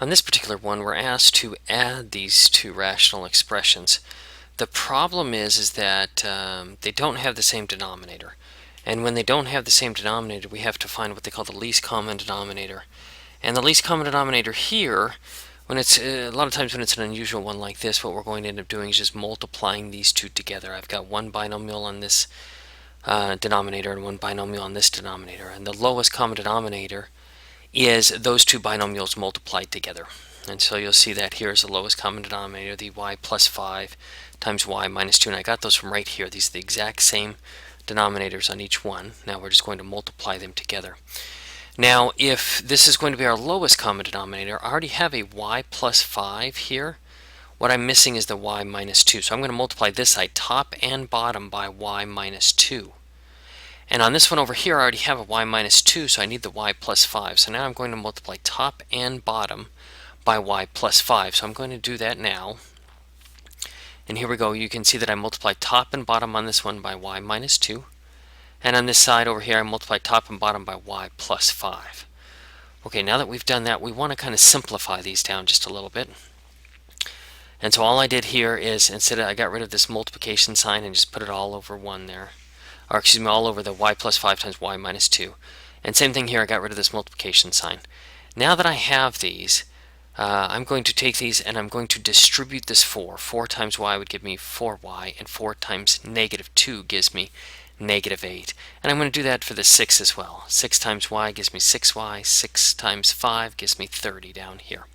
On this particular one, we're asked to add these two rational expressions. The problem is that they don't have the same denominator. And when they don't have the same denominator, we have to find what they call the least common denominator. And the least common denominator here, when it's a lot of times when it's an unusual one like this, what we're going to end up doing is just multiplying these two together. I've got one binomial on this denominator and one binomial on this denominator. And the lowest common denominator is those two binomials multiplied together. And so you'll see that here is the lowest common denominator, the y plus 5 times y minus 2. And I got those from right here. These are the exact same denominators on each one. Now we're just going to multiply them together. Now, if this is going to be our lowest common denominator, I already have a y plus 5 here. What I'm missing is the y minus 2. So I'm going to multiply this side, top and bottom, by y minus 2. And on this one over here, I already have a y minus 2, so I need the y plus 5. So now I'm going to multiply top and bottom by y plus 5. So I'm going to do that now. And here we go. You can see that I multiplied top and bottom on this one by y minus 2. And on this side over here, I multiplied top and bottom by y plus 5. Okay, now that we've done that, we want to kind of simplify these down just a little bit. And so all I did here is, I got rid of this multiplication sign and just put it all over 1 there. Or excuse me, all over the y plus 5 times y minus 2. And same thing here, I got rid of this multiplication sign. Now that I have these, I'm going to take these and I'm going to distribute this 4. 4 times y would give me 4y, and 4 times negative 2 gives me negative 8. And I'm going to do that for the 6 as well. 6 times y gives me 6y, 6 times 5 gives me 30 down here.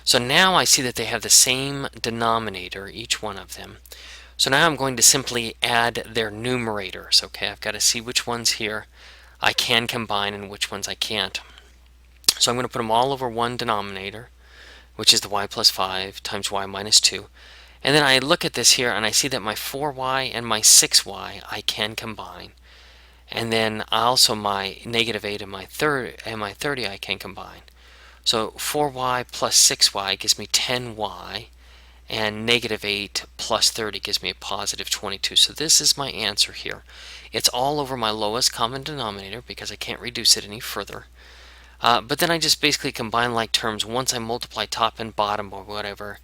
So now I see that they have the same denominator, each one of them. So now I'm going to simply add their numerators. Okay, I've got to see which ones here I can combine and which ones I can't. So I'm going to put them all over one denominator, which is the y plus 5 times y minus 2. And then I look at this here and I see that my 4y and my 6y I can combine. And then also my negative 8 and my 30 I can combine. So 4y plus 6y gives me 10y. And negative 8 plus 30 gives me a positive 22. So this is my answer here. It's all over my lowest common denominator because I can't reduce it any further. But then I just basically combine like terms. Once I multiply top and bottom or whatever,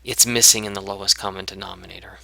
it's missing in the lowest common denominator.